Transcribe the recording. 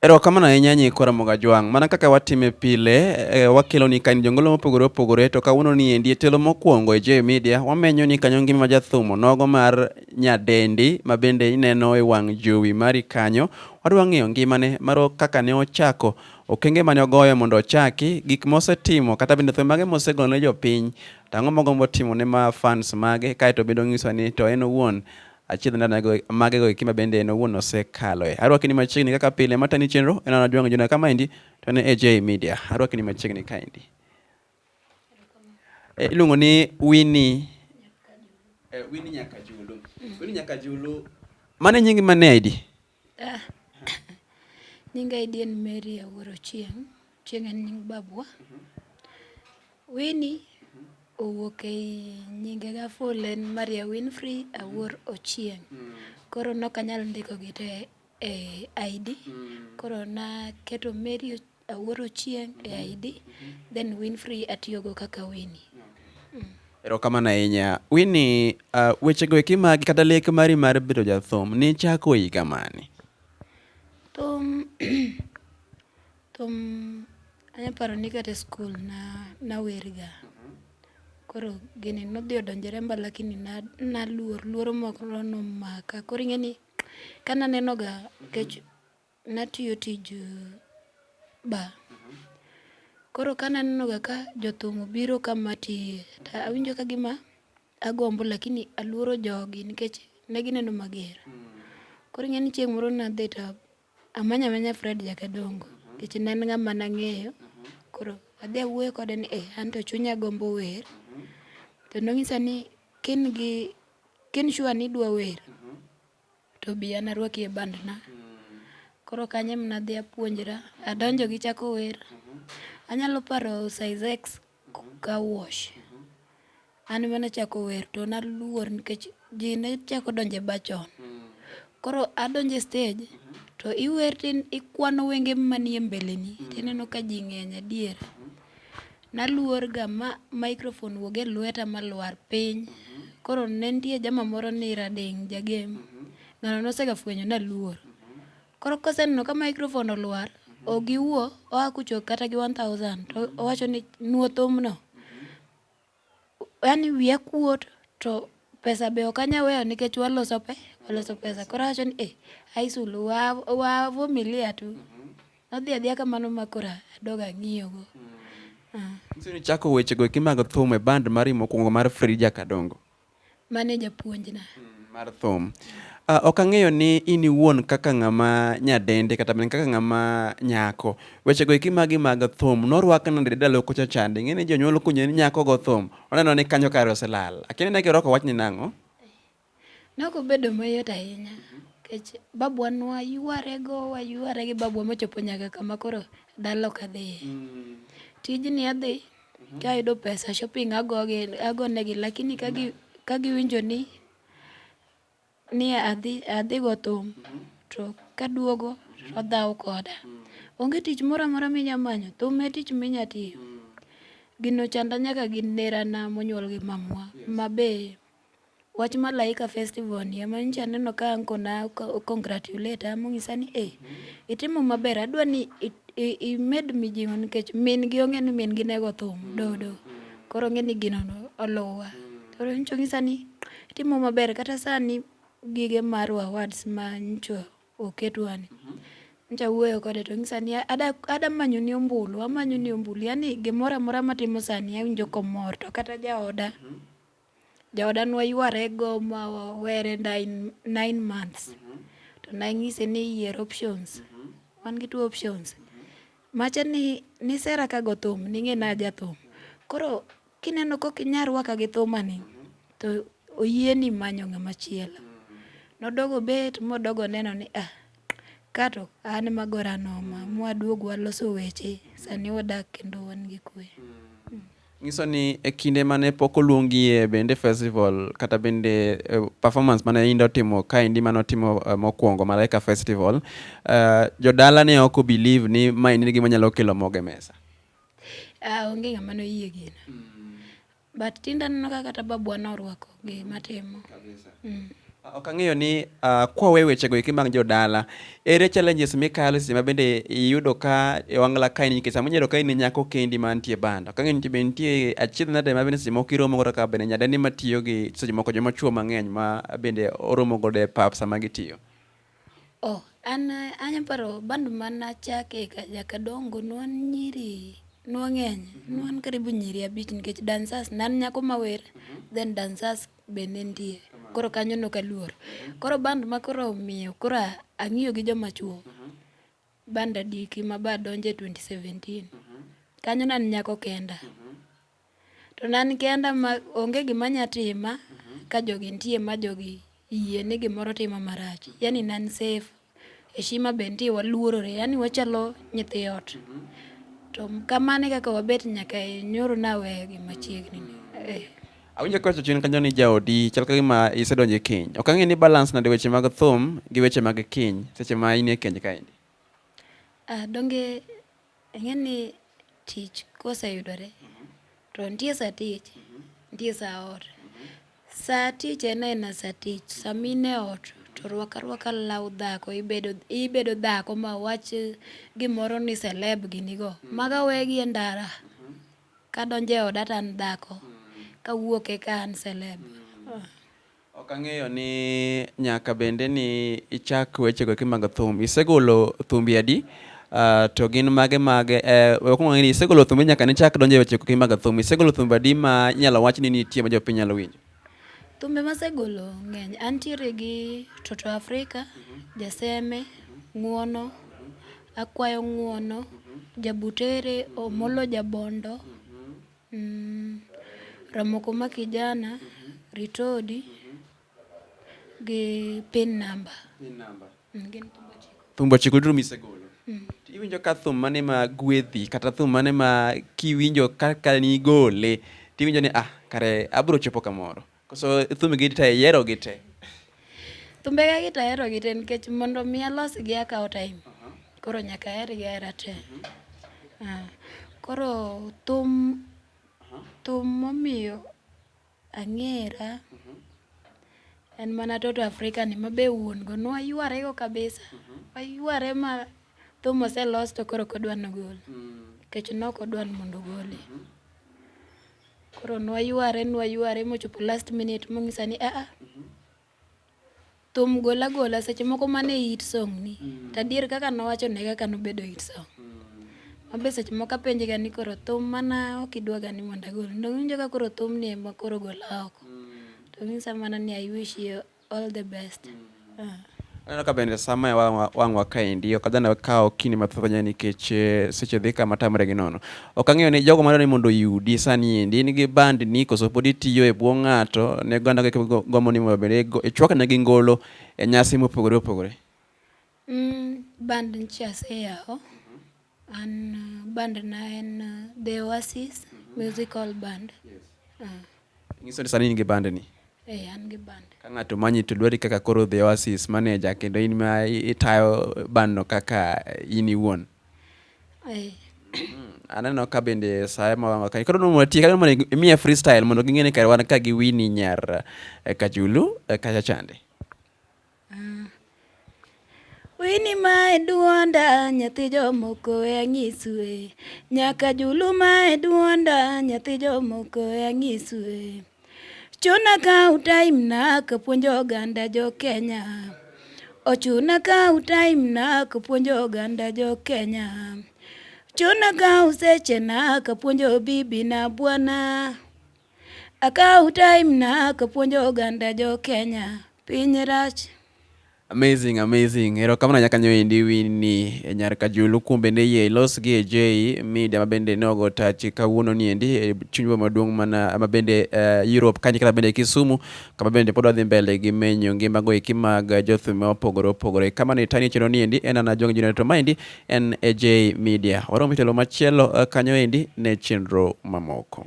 Erokamano ahinya nyikwa Ramogi Ajwang'. Mana kaka watime pile, wakeloni kain jongolo mopogore opogore, to kawuono ni endi e tielo mokwongo e J Media wamenyo ni kanyo ngima jathum onogo mar nyadendi ma bende ineno e wang' jowi mari kanyo. Wadwa ng'eyo ngimane mar kaka ne ochako, okenge mane ogoyo mondo ochaki, gik mosetimo kata bende thum mage mosegolo ne jopiny, to ang'o mogombo timo ne ma fans mage, kaeto bende ong'iso ni to en owuon achiedh ndanago magego eki ma bende en owuon osekaloe. Arwakni machiegni kaka pile matani chenro en an Ajwang' Jona kamaendi to en AJ Media. Arwakni machiegni kaendi. Iluongo ni Winnie Winnie Nyakajulu. Winnie Nyakajulu. Mano e nyingi mane ID? Nyinga ID en Mary Awuor Ochieng'. Ochieng' en nying babwa. Winnie owuok e nyingega full en Maria Winfrey Awuor Ochieng'. Koro nokanyal ndiko gi te e ID. Koro naketo Mary Awuor Ochieng' e ID, then Winfrey atiyogo kaka Winnie. Erokamano ahinya. Winnie, wechego eki magi kata lek mari mar bedo jathum nichako e higa mane? Thum anya paro ni kata e skul nawerga. Koro gini nodhi odonjo e remba lakini luoro moro nomaka. Koro ing'eni ka nanenoga nikech natiyo tij bar. Koro ka nanenoga ka jothum obiro kama atiye, to awinjo ka gima agombo lakini aluoro jogi nikech ne gineno mager. Koro ing'eni chieng' moro nadhi to amanyo amanya Fred Jakadongo nikech ne en ng'ama nang'eyo. Koro adhi awuoyo kode ni an to chunya gombo wer. To nong'isa ni kin sure ni idwa wer, to bi an arwaki e bandna. Koro kanyo ema nadhi apuonjra, adonjo gi chako wer. Anyalo paro Size X Car Wash. An ema nachako wer to naluor nikech ji ne chako donjo e bar chon. Koro adonjo e stage to iwer to ikwano wenge manie mbeleni tineno ka ji ng'eny adier. Naluor ga ma microphone wuog e lweta ma lwar piny. Koro ne nitie jama moro ni Rading jagem. Ng'ano nosega fwenyo naluor. Koro koseneno ka microphone olwar, ogiwuo oa kucho kata gi 1000 to owacho ni nuo thumno. Yani wiya kuot to pesa be ok anya weyo nikech waloso pesa. Koro awacho ni aisulu wa vumilia tu. Nodhi adhiya kamano ma koro adoga ang'iyogo. Nyiso ni chako wechego eki mag thum e band mari mokwongo mar Fred Jakadongo. Mane japuonjna. Mar thum. Ok ang'eyo ni in iwuon kaka ng'ama nyadendi kata kaka ng'ama nyako. Wechego eki magi mag thum norwak nade ndalo kocha chande. Ing'e ni jonyuol kunyo ni nyako go thum. Oneno ni kanyo kare oselal. Akia ni kirwako wachni nang'o? Nokobedo mayot ahinya. Nikech babwa nwa yware gi babwa mochopo nyaka kama koro dala ok adhiye. Tijni adhi kayudo pesa shopping agonegi lakini ka giwinjo ni adhi go thum to kaduogo to dhaw koda. Onge tich moro amora minya manyo, thum e tich minya tiyo. Gino chanda nyaka gi nerana monyuol gi mamwa mabe wach Malaika Festival ni ema nyocha aneno ka uncle na congratulate mong'isa ni itimo maber, adwa ni imed mijing'o nikech min gi ong'e ni min gi nego thum dodo. Koro ong'e ni gino oluwa. Koro nyocha ong'isa ni itimo maber kata sani gige mar awards ma nyocha oketwa ni. Nyocha awuoyo kode to ong'isa ni ada manyoni ombulu, amanyoni ombulu. Yani gimoro amora matimo sani awinjo komor to kata jaoda nwa yware go ma were 9 months. To nanyise ni yier options. Wan gi 2 options. Macha ni sera ka go thum, ning'e na jathum. Koro kineno kok inya rwaka gi thumani to oyieni manyo ng'ama chielo. Nodogo bet modogo neno ni kato an ema agora noma mwaduog waloso weche. Sani wadak kendo wan gi kwe. Nyiso ni e kinde mane pok oluongi e bende festival kata bende performance mane indo timo kaendi manotimo mokwongo Malaika Festival, jodala ne ok believe ni ma en gima nyalo kelo moge mesa. Onge ng'ama noyie gino. But tinda neno ka kata babwa norwako gima timo. Ok ang'eyo ni kwawe wechego eki mag jodala, ere challenges mikalo seche ma bende iyudo ka e wang'la kae nikech sama inyalo ka in nyako kendi mantie banda. Ok ang'eyo ni be nitie achiedh nade ma bende seche moko iromo godo ka bende nyadendi matiyo gi seche moko joma chwo mang'eny ma bende oromo godo e pap sama gitiyo. Oh, an anya paro band manachake jakadongo nwan nyiri nwang'eny, nwan karibu nyiri 5 nikech dancers nan nyako mawer, then dancers bende nitie. Koro kanyo nokaluor. Koro band ma koro omiyo koro ang'iyo gi joma chwo. Band Adiki ma ba donje 2017. Kanyo nan nyako kenda. To nan kenda ma onge gima nyatima ka jogi nitie ma jogi yie ni gimoro timo marach. Yani nan safe. Heshima be nitie, waluorore. Yani wachalo nyithi ot. To kamano e kaka wabet nyaka nyoro nawegi machiegni. Awinjo kocha chien kanyo ni jaodi chal ka gima isedonjo e keny. Ok ang'e ni balance nade weche mag thum gi weche mag keny seche ma in e keny kaendi. Donge ing'eni tich koseyudore to nitie sa tich, nitie sa ot. Sa tich en aena sa tich. Sami in e ot to rwaka law dhako, ibedo dhako ma wach gimoro ni celeb ginigo. Maga wegi e ndara. Kadonjo e oda tan dhako. Kawuok eka an celeb. Ok ang'eyo ni nyaka bende ni ichak wechego eki mag thum. Isegolo thumbi adi? To gin mage wakuongo ng'eni isegolo thumbi nyaka nichak donjo e wechego eki mag thum. Isegolo thumbi adi ma inyalo wach ni nitie ma jopiny nyalo winjo? Thumbe masegolo ng'eny. Antiere gi Toto Afrika, Jaseme, Ng'uono, Akwayo Ng'uono, Jabutere, Omolo Jabondo, Ramoko Makijana, Ritodi, gi Pin Number. Thumbe 9 duto misegolo. Iwinjo ka thum mane ma gwedhi kata thum mane ma kiwinjo kaka nigole tiwinjo ni kare abiro chopo kamoro. Koso thumbe gi te yiero gi te. Thumbe gi te yiero gi te nikech mondo mi alos gi akawo time. Koro nyaka hergi ahera te. Koro thum momiyo ang'era en mana Toto Afrika ni mabe wuon go nwayware go kabisa. Wayware ma thum oselos to koro kodwa nogol. Nikech nokodwa mondo ogole. Koro nwayware mochopo last minute mong'isa ni thum gola seche moko mane hit song ni. Tadier kaka nowacho ne kaka nobedo hit song. Mabe seche moko apenje ga ni koro thum mana okidwa ga ni mondo agol. Ndowinjo ka koro thum ni ema koro gola oko. To ng'isa mana ni I wish you all the best. Aneno ka bende sama e wang'wa kaendi ok adhana kawo kinde mathoth ahinya nikech seche dhi kama tamre gi nono. Ok ang'eyo ni jogo madwaro ni mondo oyudi sani endi in gi band ni koso pod itiyo e bwo ng'ato ne oganda gombo ni mondo bende ichwakne gi ngolo e nyasi mopogore opogore. Band nchi aseyawo. Band na en The Oasis Musical Band. Ng'iso ni sani in gi band ni. An gi band. Ka ng'ato manyi to dwari kaka koro The Oasis manager kendo in ma itayo band no kaka in iwuon. Aneno ka bende sa ma wang'wa kae. Koro nomo tie ka mondo imiya freestyle mondo ging'e ni kare wan ka gi Winnie nyar Kajulu kacha chande. Winnie ma eduonda nyathi jomoko ang'isue. Nyaka Julu ma eduonda nyathi jomoko ang'isue. Chuna ka time na kapuonjo oganda jo Kenya. Ochuna ka time na kapuonjo oganda jo Kenya. Chuna ka seche na kapuonjo bibi na bwana. Akaw time na kapuonjo oganda jo Kenya. Piny rach. Amazing. Erokamano nyaka nyoendi Winnie nyar Kajulu kuom bende yie ilos gi J Media ma bende nogo tachi kawuono ni endi e chuny maduong' mana ma bende Europe kanyo kata bende Kisumu kama bende pod wadhi mbele gi menyo ngima go eki mag jothum opogore. Kama ni tani chero ni endi en ana Jongi Junior to maendi en J Media. Waromo telo machielo kanyo endi ne chenro mamoko.